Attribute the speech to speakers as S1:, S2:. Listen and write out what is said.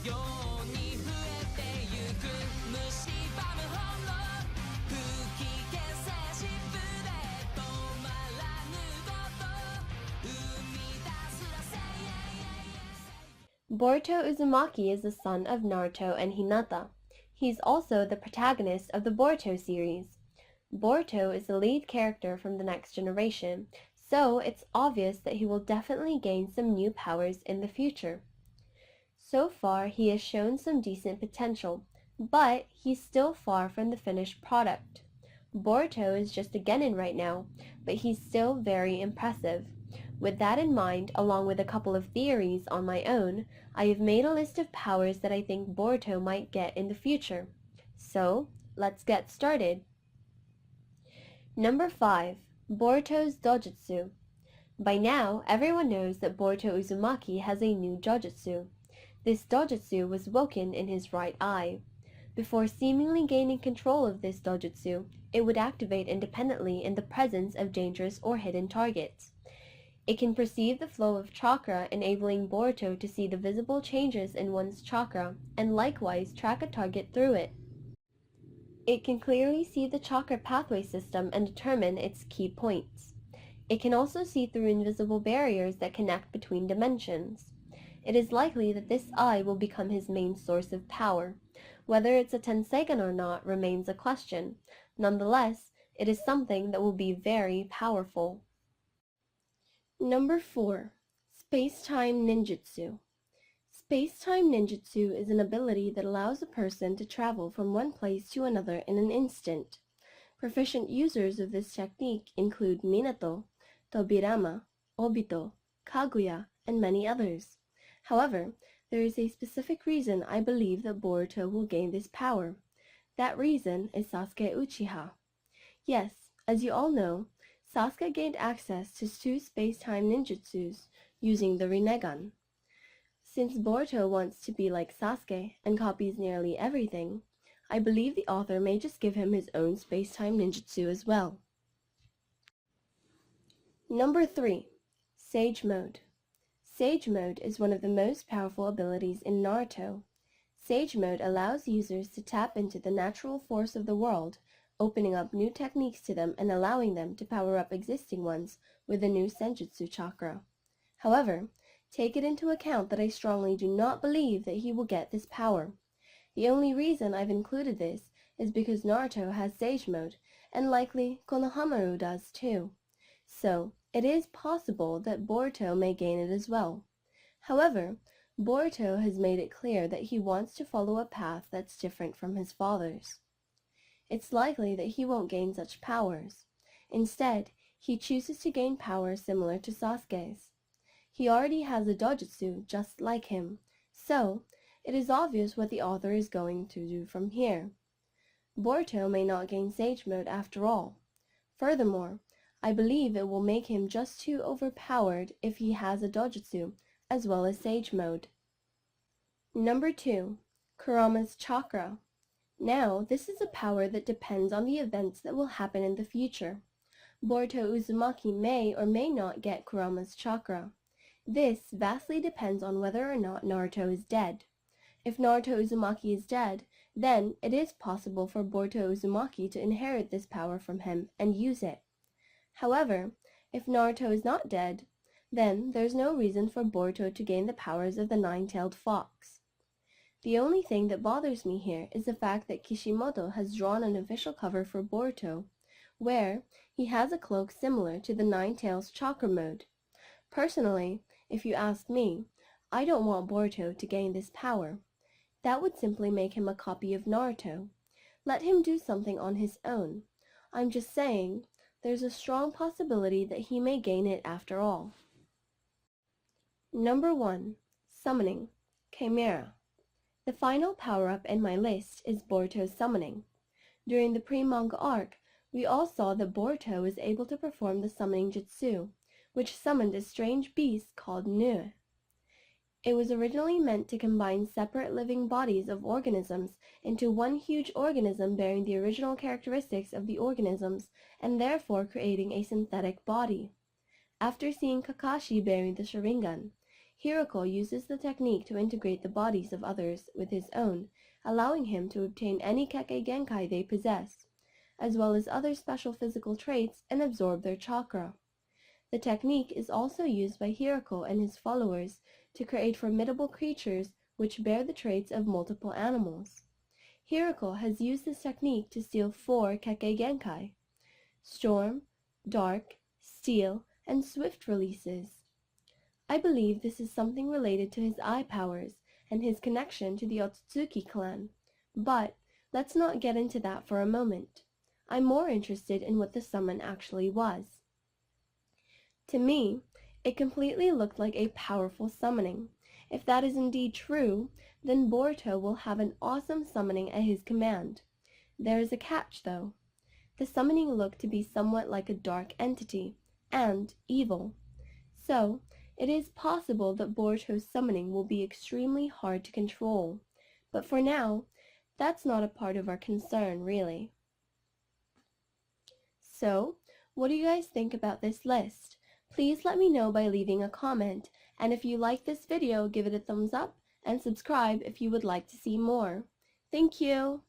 S1: ように増えてゆく蝕むほど吹き消せしぶれ止まらぬこと生み出すらせ
S2: Boruto Uzumaki is the son of Naruto and Hinata. He's also the protagonist of the Boruto series. Boruto is the lead character from the next generation, so it's obvious that he will definitely gain some new powers in the future. So far, he has shown some decent potential, but he's still far from the finished product. Boruto is just a genin right now, but he's still very impressive. With that in mind, along with a couple of theories on my own, I have made a list of powers that I think Boruto might get in the future. So, let's get started. Number 5. Boruto's Dojutsu. By now, everyone knows that Boruto Uzumaki has a new Dojutsu. This Dojutsu was woken in his right eye. Before seemingly gaining control of this Dojutsu, it would activate independently in the presence of dangerous or hidden targets. It can perceive the flow of chakra, enabling Boruto to see the visible changes in one's chakra, and likewise track a target through it. It can clearly see the chakra pathway system and determine its key points. It can also see through invisible barriers that connect between dimensions. It is likely that this eye will become his main source of power. Whether it's a Tenseigan or not remains a question. Nonetheless, it is something that will be very powerful. Number 4. Space-Time Ninjutsu. Space-Time Ninjutsu is an ability that allows a person to travel from one place to another in an instant. Proficient users of this technique include Minato, Tobirama, Obito, Kaguya, and many others. However, there is a specific reason I believe that Boruto will gain this power. That reason is Sasuke Uchiha. Yes, as you all know, Sasuke gained access to 2 space-time ninjutsus using the Rinnegan. Since Boruto wants to be like Sasuke and copies nearly everything, I believe the author may just give him his own space-time ninjutsu as well. Number 3. Sage Mode. Sage Mode is one of the most powerful abilities in Naruto. Sage Mode allows users to tap into the natural force of the world, opening up new techniques to them and allowing them to power up existing ones with the new Senjutsu chakra. However, take it into account that I strongly do not believe that he will get this power. The only reason I've included this is because Naruto has Sage Mode, and likely Konohamaru does too. So, it is possible that Boruto may gain it as well. However, Boruto has made it clear that he wants to follow a path that's different from his father's. It's likely that he won't gain such powers. Instead, he chooses to gain power similar to Sasuke's. He already has a Dojutsu just like him, so it is obvious what the author is going to do from here. Boruto may not gain Sage Mode after all. Furthermore, I believe it will make him just too overpowered if he has a Dojutsu as well as Sage Mode. Number 2. Kuramas Chakra. Now, this is a power that depends on the events that will happen in the future. Boruto Uzumaki may or may not get Kuramas Chakra. This vastly depends on whether or not Naruto is dead. If Naruto Uzumaki is dead, then it is possible for Boruto Uzumaki to inherit this power from him and use it. However, if Naruto is not dead, then there's no reason for Boruto to gain the powers of the nine-tailed fox. The only thing that bothers me here is the fact that Kishimoto has drawn an official cover for Boruto, where he has a cloak similar to the Nine-Tails Chakra Mode. Personally, if you ask me, I don't want Boruto to gain this power. That would simply make him a copy of Naruto. Let him do something on his own. I'm just saying, there's a strong possibility that he may gain it after all. Number 1. Summoning. Chimera. The final power-up in my list is Boruto's summoning. During the pre-manga arc, we all saw that Boruto was able to perform the summoning jutsu, which summoned a strange beast called Nu. It was originally meant to combine separate living bodies of organisms into one huge organism bearing the original characteristics of the organisms and therefore creating a synthetic body. After seeing Kakashi bearing the Sharingan, Hiroko uses the technique to integrate the bodies of others with his own, allowing him to obtain any Kekkei Genkai they possess, as well as other special physical traits, and absorb their chakra. The technique is also used by Hiroko and his followers to create formidable creatures which bear the traits of multiple animals. Hiroko has used this technique to steal 4 Kekkei Genkai: Storm, Dark, Steel, and Swift releases. I believe this is something related to his eye powers and his connection to the Otsutsuki clan, but let's not get into that for a moment. I'm more interested in what the summon actually was. To me, it completely looked like a powerful summoning. If that is indeed true, then Boruto will have an awesome summoning at his command. There is a catch, though. The summoning looked to be somewhat like a dark entity, and evil. So, it is possible that Boruto's summoning will be extremely hard to control. But for now, that's not a part of our concern, really. So, what do you guys think about this list? Please let me know by leaving a comment, and if you like this video, give it a thumbs up, and subscribe if you would like to see more. Thank you!